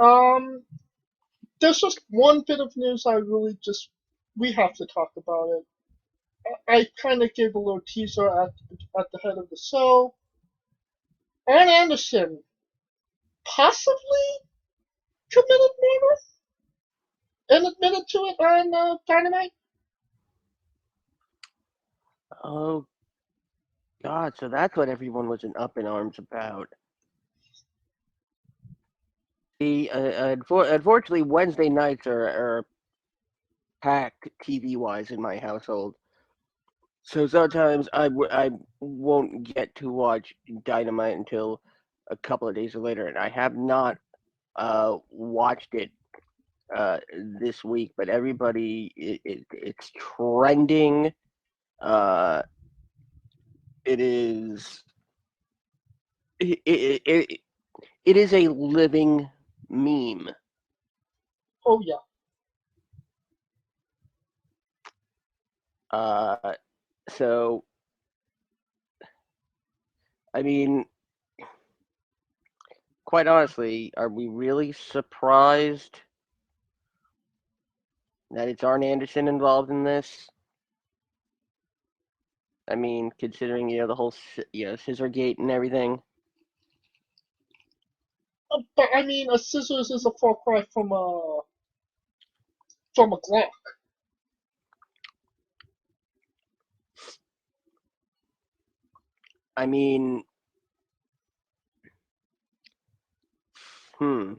Um, there's just one bit of news we have to talk about it. I kind of gave a little teaser at the head of the show. Arn Anderson possibly committed murder and admitted to it on Dynamite. Oh God, so that's what everyone was up in arms about. Unfortunately, Wednesday nights are packed TV wise in my household. So sometimes I won't get to watch Dynamite until a couple of days later, and I have not watched it this week. But everybody, it's trending. Uh, it is it, it, it, it is a living meme. Oh yeah. Uh, so I mean, quite honestly, are we really surprised that it's Arn Anderson involved in this? I mean, considering the whole Scissorgate and everything. But I mean, a scissors is a far cry from a Glock. I mean, hmm,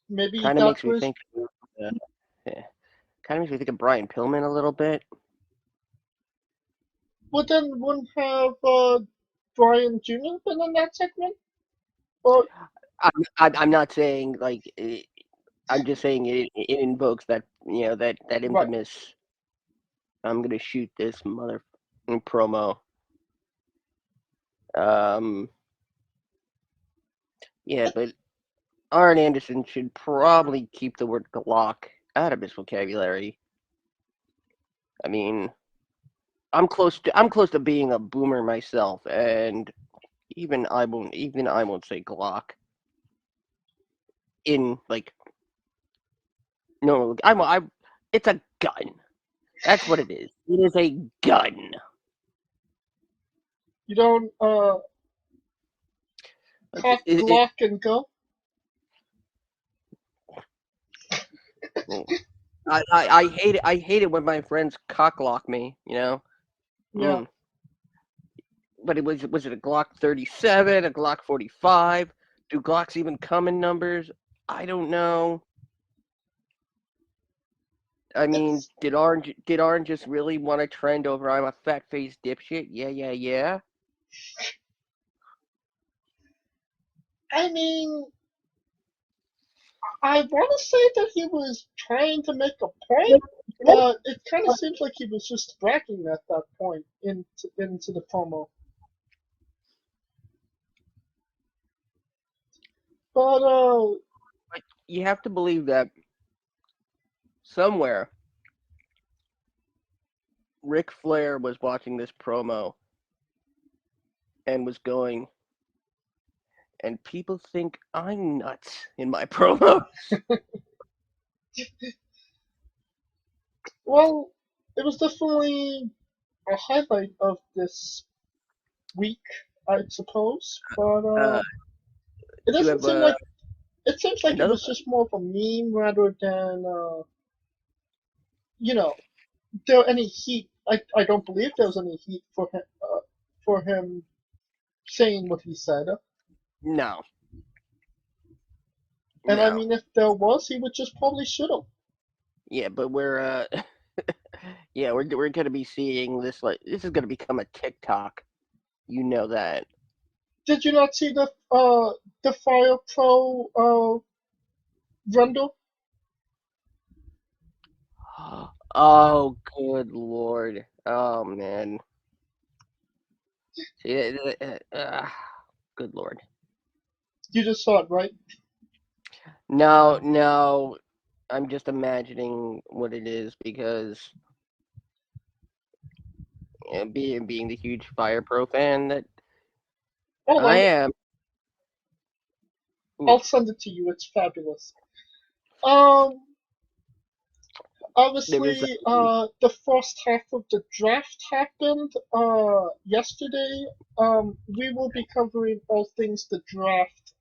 Maybe he kind of got makes to me his. think. Yeah, kind of makes me think of Brian Pillman a little bit. But then wouldn't have Brian Jr. been in that segment? Or I'm not saying like I'm just saying it invokes that that right. infamous I'm gonna shoot this mother promo. Um, yeah, but Arn Anderson should probably keep the word Glock out of his vocabulary. I mean, I'm close to being a boomer myself, and even I won't say Glock in like no. I it's a gun. That's what it is. It is a gun. You don't Like cock Glock and go. I hate it. I hate it when my friends cocklock me. Yeah. Mm. But was it a Glock 37, a Glock 45? Do Glocks even come in numbers? I don't know. I mean, It's. did Arn just really want to trend over I'm a fat faced dipshit? Yeah, yeah, yeah. I mean, I want to say that he was trying to make a point, but it kind of seems like he was just bragging at that point into the promo. But But you have to believe that somewhere Ric Flair was watching this promo and was going, and people think I'm nuts in my promo. well, it was definitely a highlight of this week, I suppose. But Uh, it you doesn't have seem like it seems like it another was just more of a meme rather than you know there any heat. I don't believe there was any heat for him saying what he said. no, And I no. mean, if there was, he would just probably shoot him. Yeah, but we're gonna be seeing this like this is gonna become a TikTok. You know that. Did you not see the Fire Pro Rundle? Oh, good lord. Oh man. See, good lord. You just saw it, right? No, no. I'm just imagining what it is because being the huge Fire Pro fan that Oh, I then am. Ooh, I'll send it to you. It's fabulous. Um, there is Obviously, the first half of the draft happened yesterday. We will be covering all things the draft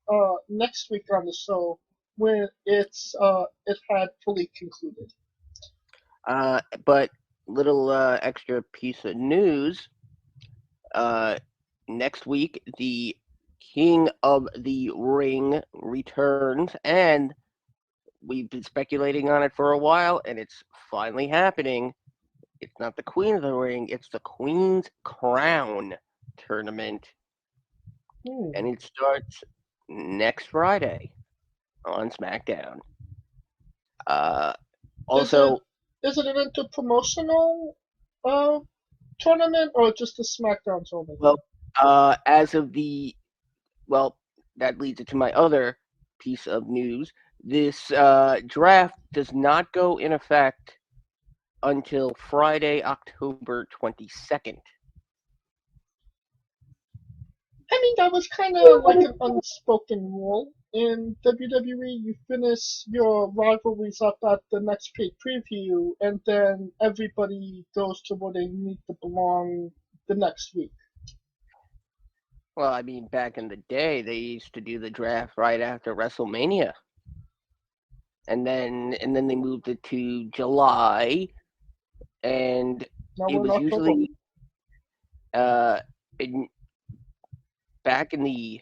next week on the show when it had fully concluded. but little extra piece of news. Uh, Next week, the King of the Ring returns, and we've been speculating on it for a while, and it's finally happening. It's not the Queen of the Ring, it's the Queen's Crown tournament, and Hmm. it starts next Friday on SmackDown. Uh, Is it Also, is it an interpromotional uh tournament or just a SmackDown tournament? well, as of the well, that leads it to my other piece of news. This draft does not go in effect until Friday, October 22nd. I mean, that was kind of like an unspoken rule in WWE. You finish your rivalries up at the next paid preview, and then everybody goes to where they need to belong the next week. Well, I mean, back in the day, they used to do the draft right after WrestleMania, and then they moved it to July, and Now it we're in was October. usually uh, in, back in the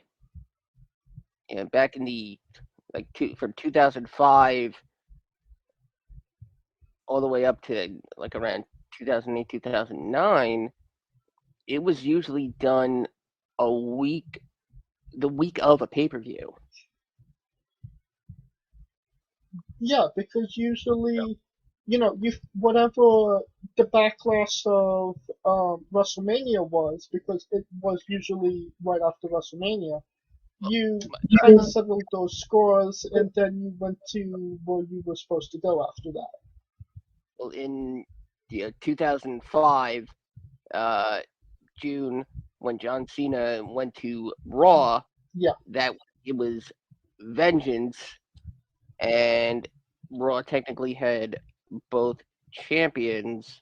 back in the from 2005 all the way up to like around 2008 2009. It was usually done a week the week of a pay-per-view. Yeah, because usually, you whatever the backlash of WrestleMania was, because it was usually right after WrestleMania. You kind of settled those scores, and then you went to where you were supposed to go after that. Well, in 2005 uh, June, when John Cena went to Raw, Yeah. that it was Vengeance, and Raw technically had both champions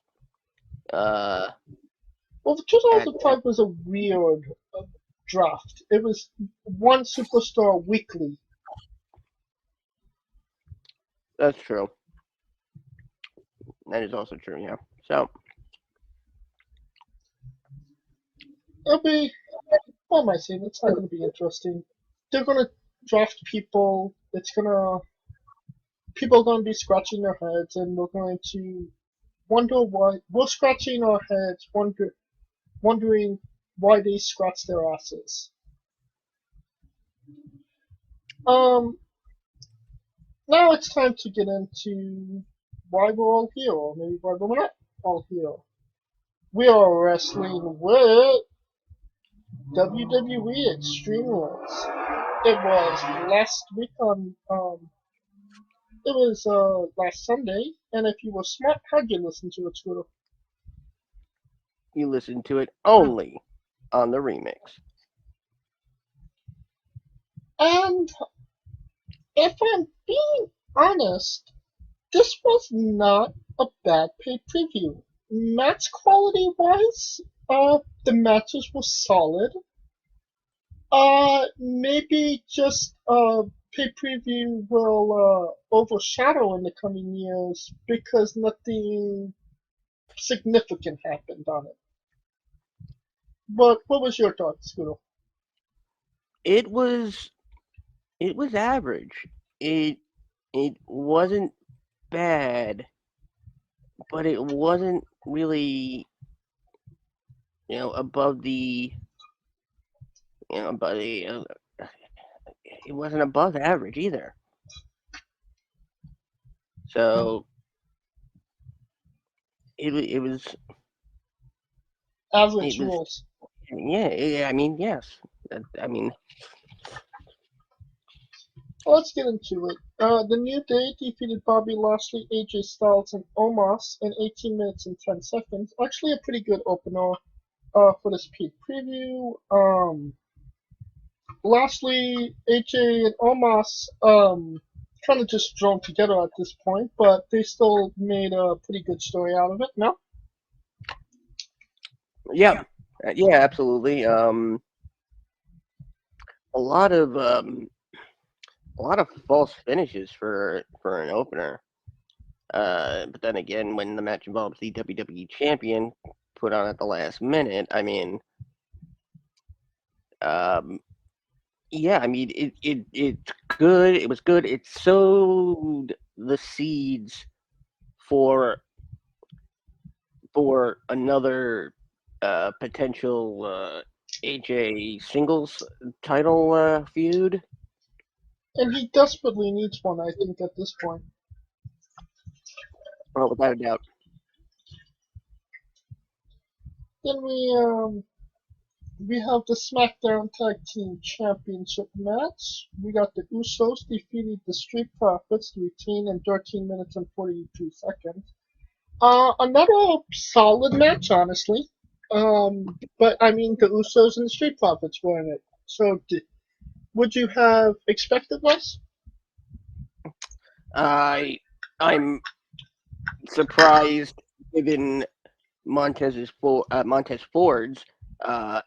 uh, Well, at that. 2005 was a weird draft. It was one superstar weekly. That's true. That is also true. Yeah. So It'll be, what am I saying? It's not going to be interesting. They're going to draft people. People are going to be scratching their heads, and we're going to wonder why. We're scratching our heads, wondering why they scratch their asses. Um, Now it's time to get into why we're all here, or maybe why we're not all here. We are wrestling with WWE Extreme Rules. It was last week on, it was last Sunday, and if you were smart, how'd you listen to it, Scooter? you listen to it only on the remix. And if I'm being honest, this was not a bad paid preview. Match quality wise, the matches were solid. Maybe just pay preview will overshadow in the coming years because nothing significant happened on it. But what was your thoughts, Scooter? It was average. It it wasn't bad, but it wasn't really above the above the it wasn't above average either. So it was it Average was rules. yeah, I mean yes. I mean Well, let's get into it. The New Day defeated Bobby Lashley, AJ Styles, and Omos in 18 minutes and 10 seconds. Actually, a pretty good opener for this peak preview. lastly, AJ and Omos kind of just thrown together at this point, but they still made a pretty good story out of it. No, Yeah, yeah, absolutely. A lot of a lot of false finishes for an opener. But then again, when the match involves the WWE champion put on at the last minute, I mean, um, yeah, I mean, it's good. It was good. It sowed the seeds for another potential AJ singles title feud. and he desperately needs one, I think, at this point. Oh, without a doubt. Then we have the SmackDown Tag Team Championship match. We got the Usos defeated the Street Profits to retain in 13 minutes and 42 seconds. Another solid match, honestly. But I mean, the Usos and the Street Profits were in it. So, would you have expected less? I I'm surprised given Montez Ford's uh,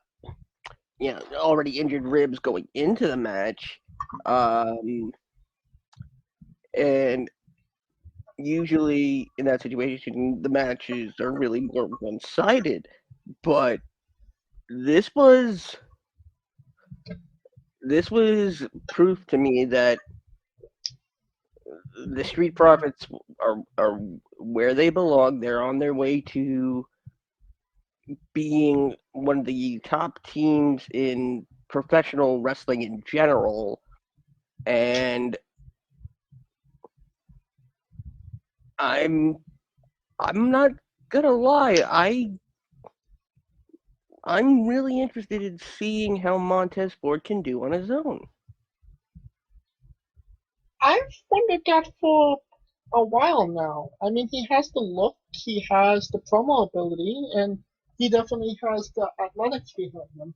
already injured ribs going into the match, um, and usually in that situation the matches are really more one sided. But this was this was proof to me that the Street Profits are where they belong. They're on their way to being one of the top teams in professional wrestling in general, and I'm I'm not gonna lie, I'm really interested in seeing how Montez Ford can do on his own. I've wondered that for a while now. I mean, he has the look, he has the promo ability, and he definitely has the athletics behind him.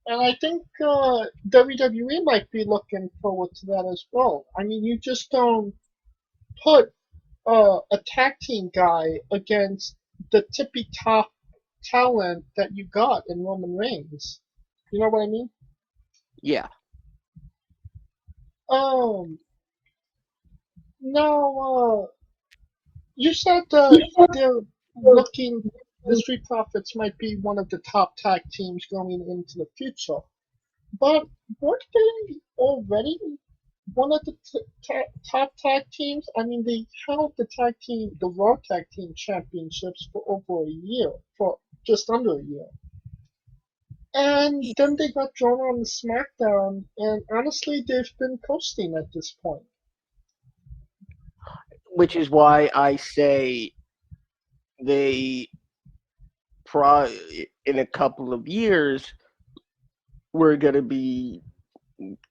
And I think WWE might be looking forward to that as well. I mean, you just don't put a tag team guy against the tippy top talent that you got in Roman Reigns. You know what I mean? Yeah, Um, now, you said they're looking, the Street Profits might be one of the top tag teams going into the future. But weren't they already one of the top tag teams? I mean, they held the Raw Tag Team Championships for over a year, for just under a year. And then they got drawn on the SmackDown, and honestly, they've been coasting at this point. which is why I say they in a couple of years we're gonna be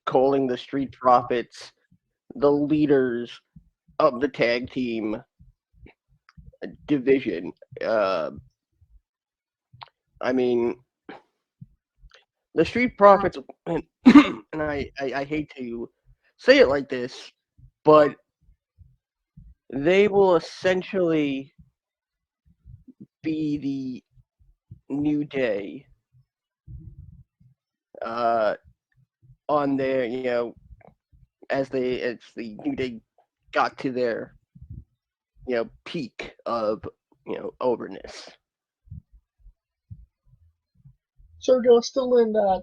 calling the Street Profits the leaders of the tag team division. Uh, I mean, the Street Profits, and, and I hate to say it like this, but they will essentially be the New Day uh, on their, as the New Day got to their, peak of, overness. So they're still in that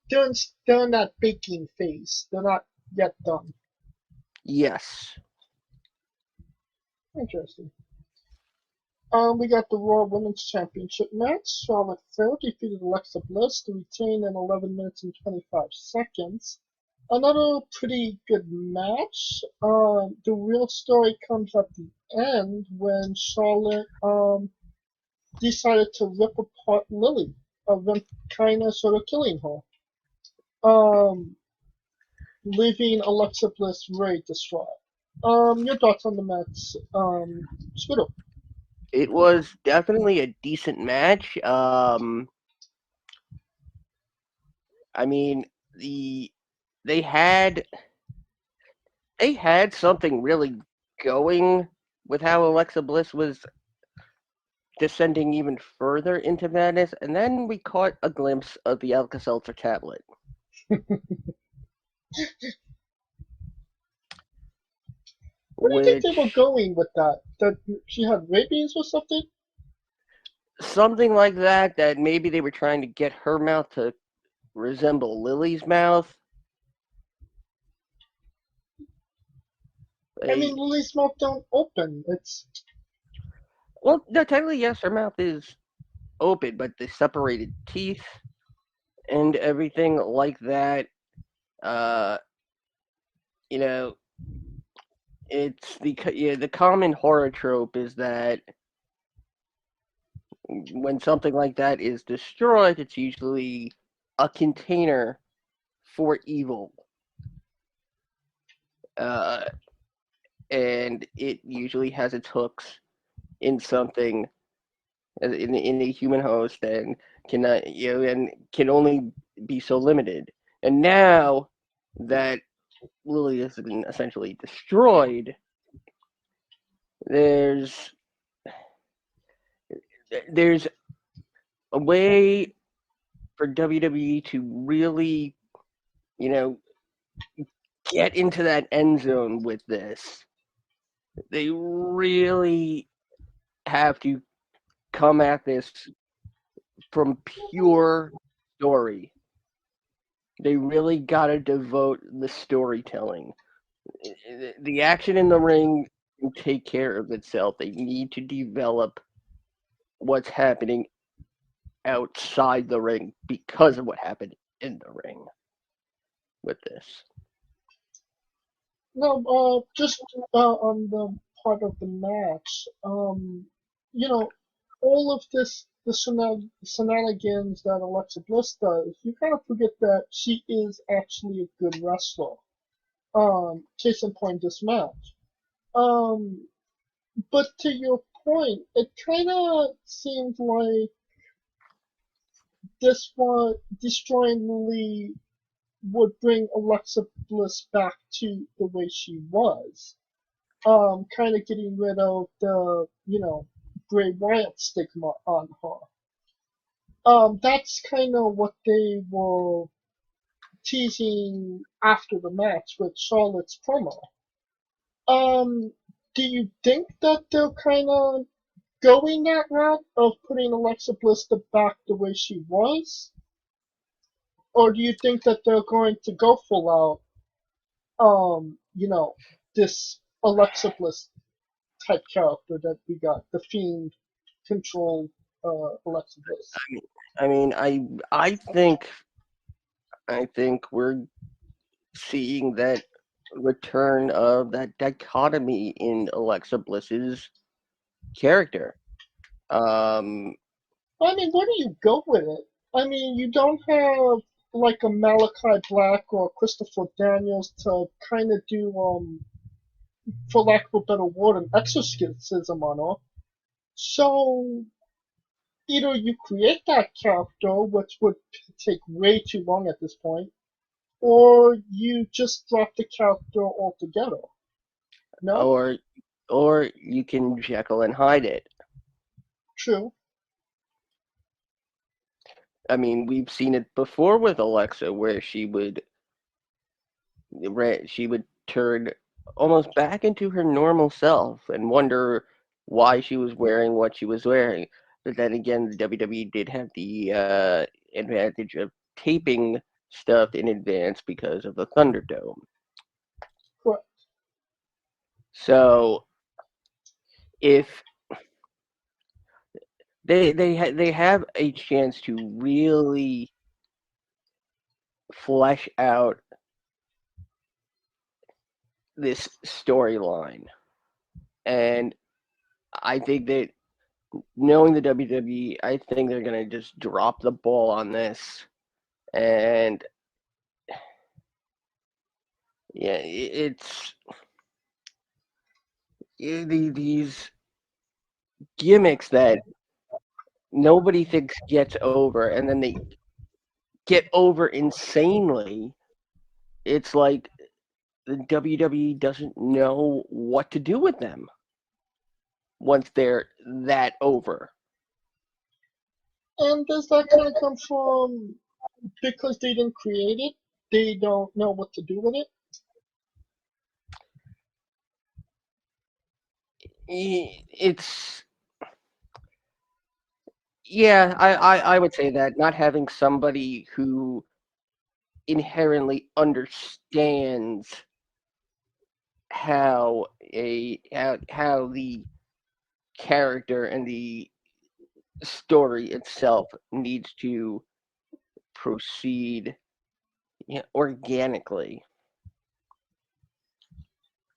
they're in that baking phase. They're not yet done. Yes. Interesting. We got the Raw Women's Championship match. Charlotte Flair defeated Alexa Bliss to retain in 11 minutes and 25 seconds. Another pretty good match. The real story comes at the end when Charlotte decided to rip apart Lily, kind of sort of killing her, um, leaving Alexa Bliss very distraught. Your thoughts on the match, Scooter? It was definitely a decent match. I mean, they had they had something really going with how Alexa Bliss was descending even further into madness, and then we caught a glimpse of the Alka-Seltzer tablet, Where do you think they were which going with that? That she had rabies or something? something like that. That maybe they were trying to get her mouth to resemble Lily's mouth. I mean, They, Lily's mouth don't open. It's. well, no, technically, yes, her mouth is open, but the separated teeth and everything like that. Uh, you know, the common horror trope is that when something like that is destroyed, it's usually a container for evil, uh, and it usually has its hooks in something in a human host and cannot and can only be so limited. And now that Lily has been essentially destroyed, there's there's a way for WWE to really, you know, get into that end zone with this. They really have to come at this from pure story. They really got to devote the storytelling. The action in the ring can take care of itself. They need to develop what's happening outside the ring because of what happened in the ring with this. No, just on the part of the match, you know, all of the shenanigans that Alexa Bliss does, you kind of forget that she is actually a good wrestler. Case in point, this match. Um, but to your point, it kind of seemed like this one destroying Lily would bring Alexa Bliss back to the way she was. Kind of getting rid of the, Bray Wyatt stigma on her. That's kind of what they were teasing after the match with Charlotte's promo. Um, do you think that they're kind of going that route of putting Alexa Bliss back the way she was? Or do you think that they're going to go full out, this Alexa Bliss type character that we got, the Fiend controlled Alexa Bliss? I mean, I think we're seeing that return of that dichotomy in Alexa Bliss's character. Um, I mean, where do you go with it? I mean, you don't have like a Malachi Black or Christopher Daniels to kind of do, for lack of a better word, an exorcism on her. So either you create that character, which would take way too long at this point, or you just drop the character altogether. No? or or you can Jekyll and hide it. True. I mean, we've seen it before with Alexa, where she would turn almost back into her normal self and wonder why she was wearing what she was wearing. But then again, the WWE did have the advantage of taping stuff in advance because of the Thunderdome. Correct. So if they have a chance to really flesh out this storyline, and I think that knowing the WWE, I think they're gonna just drop the ball on this, and yeah, it's these gimmicks that nobody thinks gets over, and then they get over insanely, it's like the WWE doesn't know what to do with them once they're that over. And does that kind of come from because they didn't create it? They don't know what to do with it? It's yeah, I would say that not having somebody who inherently understands how the character and the story itself needs to proceed, organically.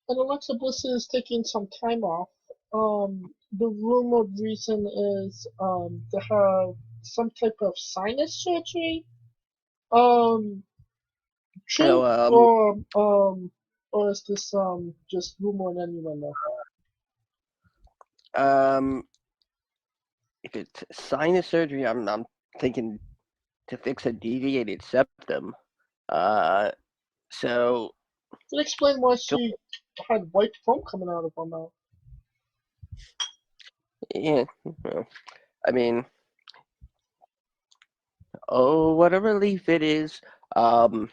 And Alexa Bliss is taking some time off. The rumored reason is to have some type of sinus surgery. Um, So True or is this just rumor and innuendo? um, if it's sinus surgery, I'm thinking to fix a deviated septum. Uh, so Can you explain why go, she had white foam coming out of her mouth? yeah. Well, I mean, oh, what a relief it is. Um,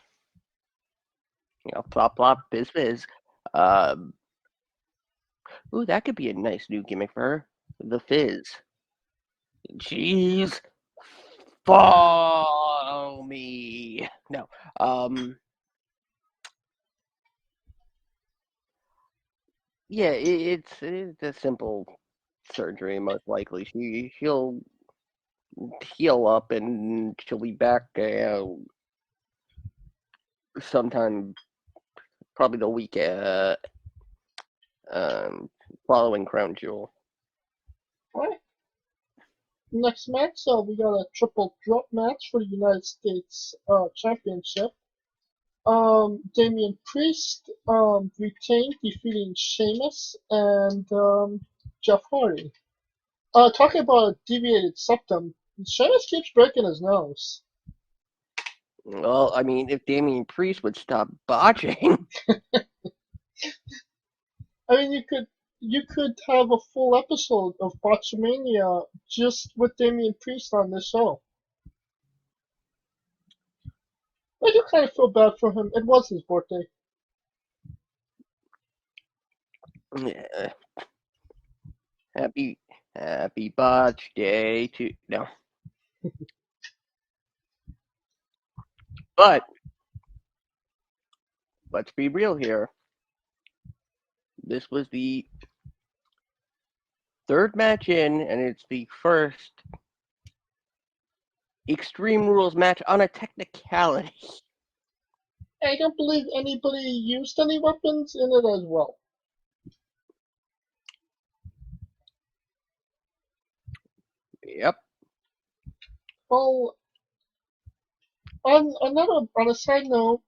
plop plop biz biz. Um, ooh, that could be a nice new gimmick for her. The Fizz. Jeez, follow me. No. Um, yeah, it's a simple surgery, most likely. She'll heal up and she'll be back sometime, probably the week um, following Crown Jewel. Alright. Next match, we got a triple threat match for the United States Championship. Damian Priest retained, defeating Sheamus and Jeff Hardy. Talking about a deviated septum, Sheamus keeps breaking his nose. Well, I mean, if Damian Priest would stop botching, I mean, you could have a full episode of Botchamania just with Damian Priest on this show. I do kind of feel bad for him. It was his birthday. yeah, happy happy botch day to no. But let's be real here. This was the third match in, and it's the first Extreme Rules match on a technicality. I don't believe anybody used any weapons in it as well. Yep. Well, on a side note,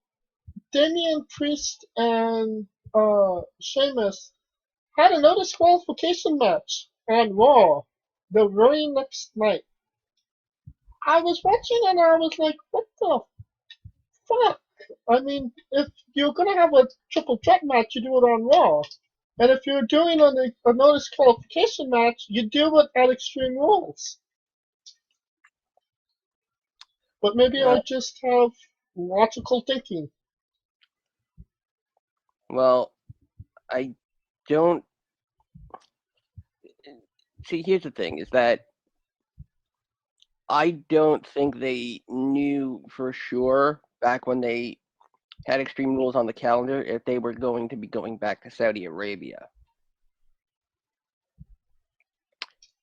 Damian Priest and Sheamus had a no disqualification match on Raw the very next night. I was watching and I was like, what the fuck? I mean, if you're gonna have a triple threat match, you do it on Raw. And if you're doing a no disqualification match, you do it at Extreme Rules. But maybe I Uh, just have logical thinking. well, I don't see. Here's the thing: is that I don't think they knew for sure back when they had Extreme Rules on the calendar if they were going to be going back to Saudi Arabia.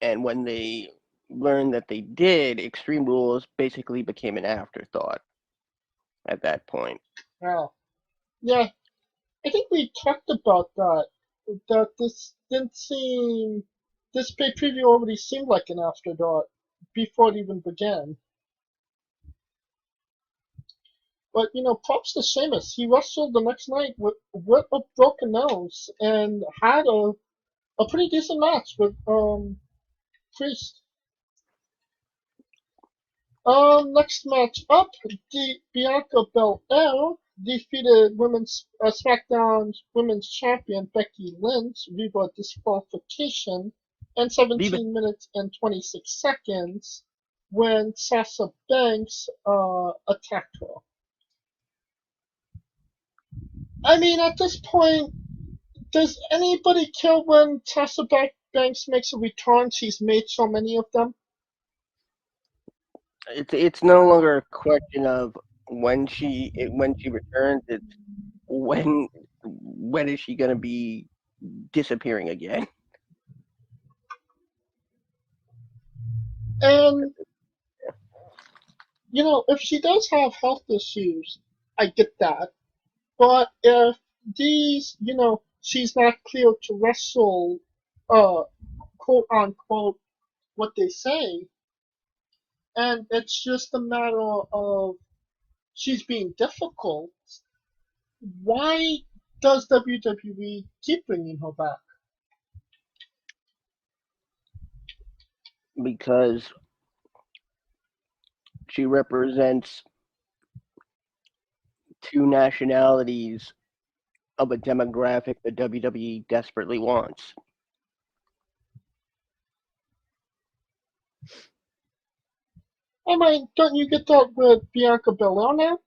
And when they learned that they did, Extreme Rules basically became an afterthought at that point. Wow. Yeah, I think we talked about that. That this didn't seem. This pay preview already seemed like an afterthought before it even began. But props to Sheamus. He wrestled the next night with a broken nose and had a pretty decent match with Priest. Next match up, Bianca Belair defeated women's SmackDown Women's Champion Becky Lynch via disqualification in Viva. 17 minutes and 26 seconds when Sasha Banks attacked her. I mean, at this point, does anybody care when Banks makes a return? She's made so many of them. It's no longer a question of when she returns. It's when is she gonna be disappearing again? And, if she does have health issues, I get that. But if she's not clear to wrestle, uh, quote unquote, what they say, and it's just a matter of she's being difficult, why does WWE keep bringing her back? Because she represents two nationalities of a demographic that WWE desperately wants. I mean, don't you get that with Bianca Belair now?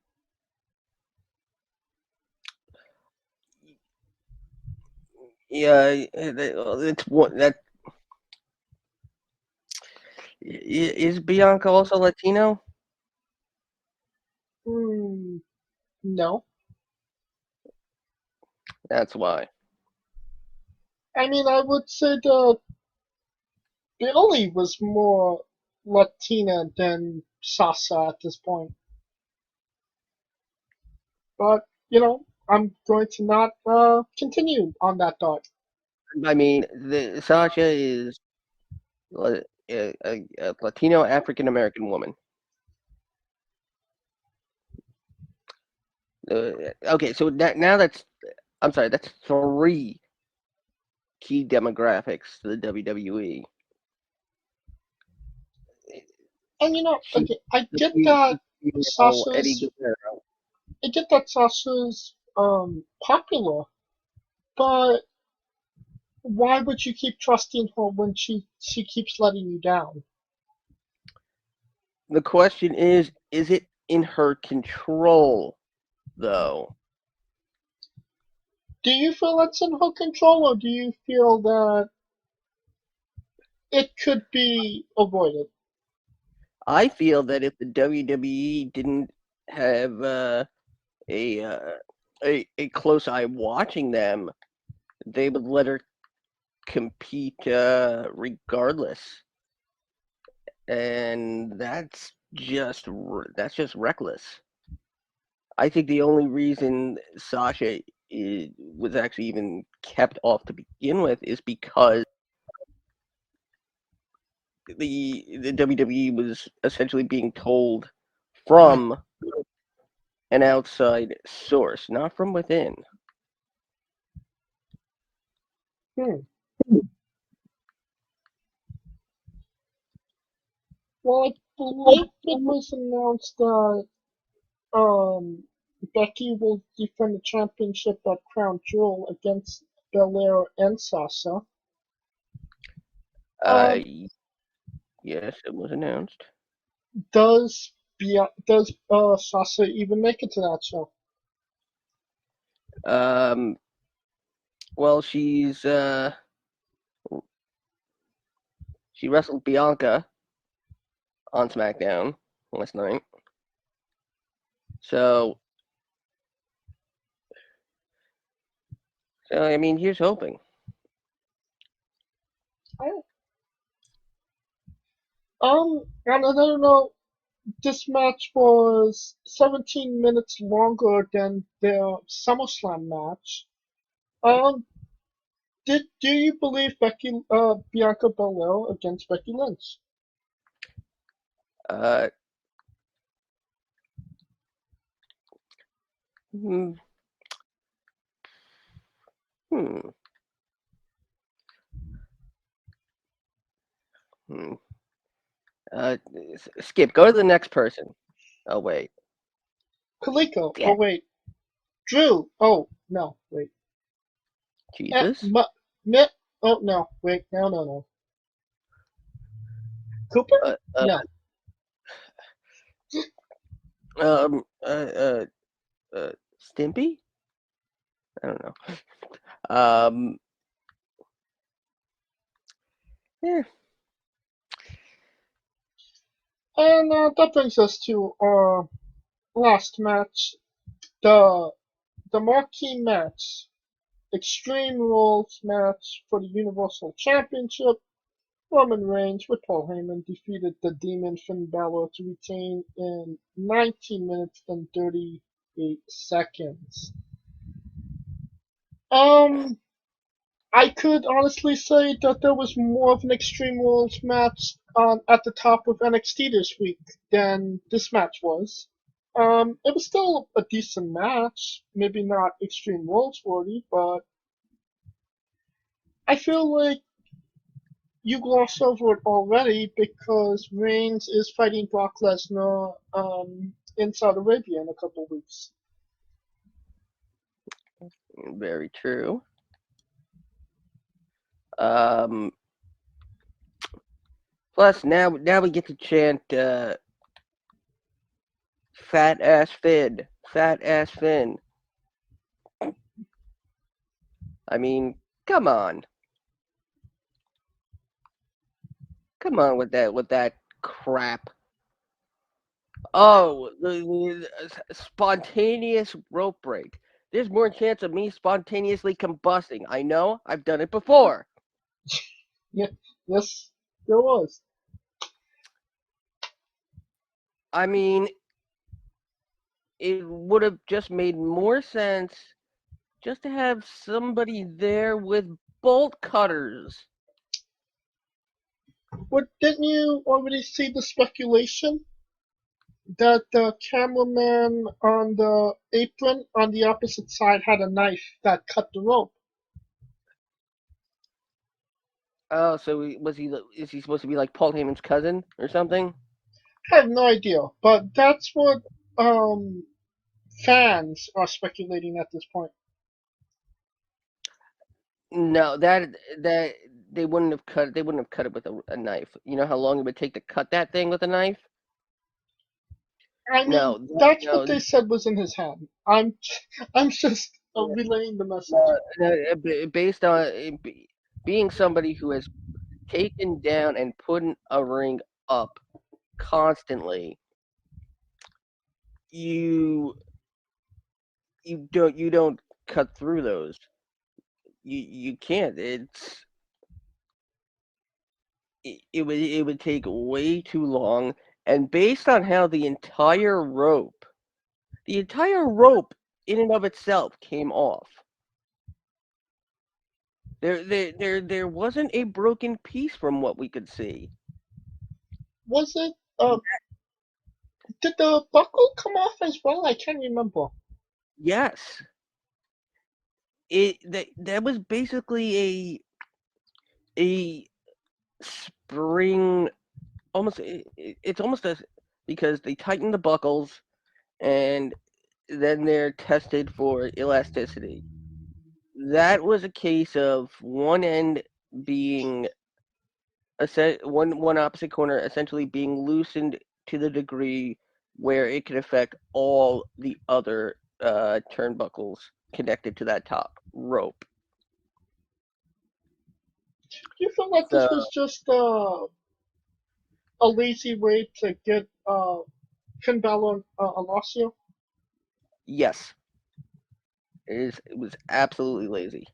Yeah, it's what that is. Bianca also Latino? Hmm, no. That's why. I mean, I would say that Billy was more Latina than Sasa at this point. But, I'm going to not continue on that thought. I mean, Sasha is a Latino African American woman. Okay, so now that's I'm sorry, that's three key demographics to the WWE. And She okay, I the get female that Eddie Sasha's Guerrero. popular, but why would you keep trusting her when she keeps letting you down? The question is it in her control though? Do you feel it's in her control, or do you feel that it could be avoided? I feel that if the WWE didn't have a, uh, a close eye watching them, they would let her compete regardless, and that's just reckless. I think the only reason Sasha was actually even kept off to begin with is because the WWE was essentially being told from an outside source, not from within. Hmm. Well, I believe it was announced that um, Becky will defend the championship at Crown Jewel against Belair and Sasha. Uh, Um, yes, it was announced. does Sasha even make it to that show? Um, well, she wrestled Bianca on SmackDown last night. So, I mean, here's hoping. On another note, this match was 17 minutes longer than their SummerSlam match. Um, do you believe Bianca Belair against Becky Lynch? Uh, hmm, hmm, hmm. Skip. Go to the next person. Oh wait. Kaliko. Yeah. Oh wait. Drew. Oh no. Wait. Eh, Jesus. mu, mi, oh no. Wait. No. No. No. Cooper? Uh, uh, No. um. Uh. Uh. Stimpy. I don't know. Um. Yeah. And that brings us to our last match, the the marquee match, Extreme Rules match for the Universal Championship. Roman Reigns with Paul Heyman defeated the Demon Finn Balor to retain in 19 minutes and 38 seconds. Um, I could honestly say that there was more of an Extreme Rules match at the top of NXT this week than this match was. It was still a decent match, maybe not Extreme Rules worthy, but I feel like you glossed over it already because Reigns is fighting Brock Lesnar in Saudi Arabia in a couple weeks. Very true. Um. Plus, now we get to chant "Fat ass Finn, fat ass Finn." I mean, come on, come on with that crap. Oh, the spontaneous rope break. There's more chance of me spontaneously combusting. I know, I've done it before. Yeah, yes, there was. I mean, it would have just made more sense just to have somebody there with bolt cutters. What didn't you already see the speculation that the cameraman on the apron on the opposite side had a knife that cut the rope? Oh, so is he supposed to be like Paul Heyman's cousin or something? I have no idea, but that's what um fans are speculating at this point. No, that they wouldn't have cut it with a knife. You know how long it would take to cut that thing with a knife? I mean, No, that's what no, they said was in his hand. I'm just relaying the message. based on being somebody who has taken down and put a ring up constantly, you you don't cut through those. You can't. It would take way too long. And based on how the entire rope in and of itself came off. There wasn't a broken piece from what we could see. Was it? Did the buckle come off as well? I can't remember. Yes, that was basically a spring, almost. It's almost a because they tighten the buckles and then they're tested for elasticity. That was a case of one end being one opposite corner essentially being loosened to the degree where it could affect all the other turnbuckles connected to that top rope. Do you feel like So this was just a lazy way to get Finn Balor a loss here? yes, it was absolutely lazy.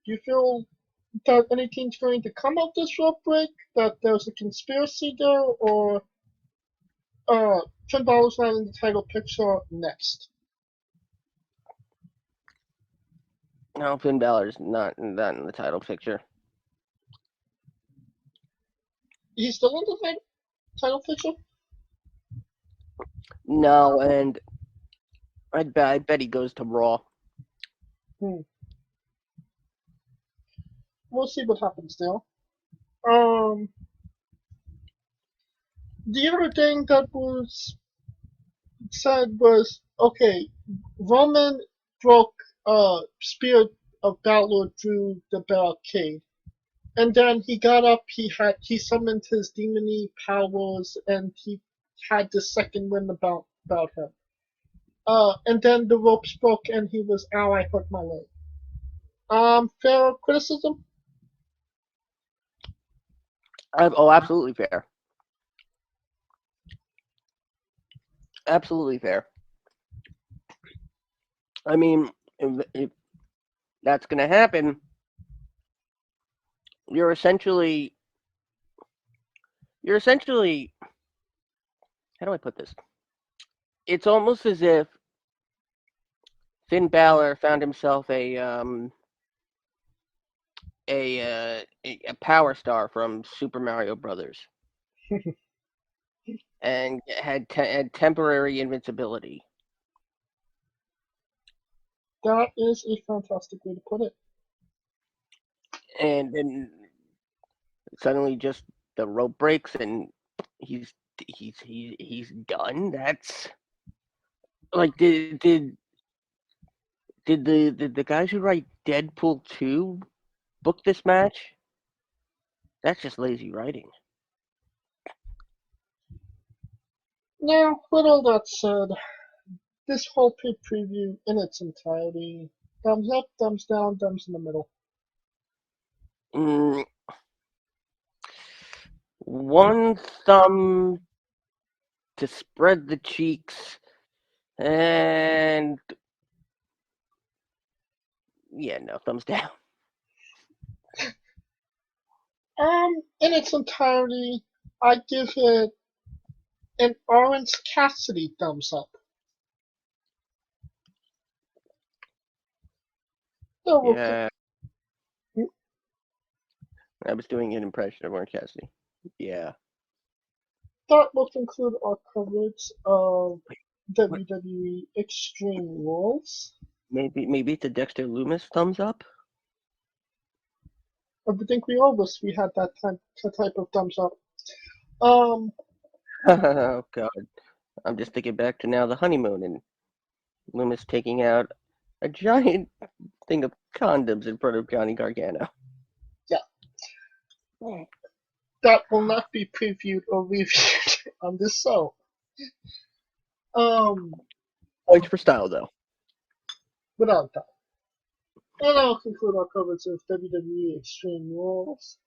Do you feel that anything's going to come of this rope break? That there's a conspiracy there, or uh, Finn Balor's not in the title picture next? No, Finn Balor's not in the title picture. He's still in the title picture? No, and I bet he goes to Raw. Hmm. We'll see what happens there. Um, The other thing that was said was, okay, Roman broke Spirit of Balor through the barricade. And then he got up, he summoned his demony powers, and he had the second wind about him. And then the ropes broke, and he was, ow, I hurt my leg. Fair criticism? Oh, absolutely fair. Absolutely fair. I mean, if that's going to happen, you're essentially, how do I put this? It's almost as if Finn Balor found himself a power star from Super Mario Brothers and had temporary invincibility. That is a fantastic way to put it. And then suddenly just the rope breaks and he's he's done. That's like did the guys who write Deadpool 2 book this match? That's just lazy writing. Now, with all that said, this whole preview in its entirety, thumbs up, thumbs down, thumbs in the middle. Mm, one thumb to spread the cheeks, and yeah, no, thumbs down. In its entirety, I give it an Orange Cassidy thumbs up. That will, Yeah, I was doing an impression of Orange Cassidy. Yeah. that will conclude our coverage of What? WWE Extreme Rules. Maybe it's a Dexter Loomis thumbs up. I think we all wish we had that type of thumbs up. Um, Oh God, I'm just thinking back to now the honeymoon and Loomis taking out a giant thing of condoms in front of Johnny Gargano. yeah, that will not be previewed or reviewed on this show. Um, Points for style though. without that. And I'll conclude our coverage of WWE Extreme Rules.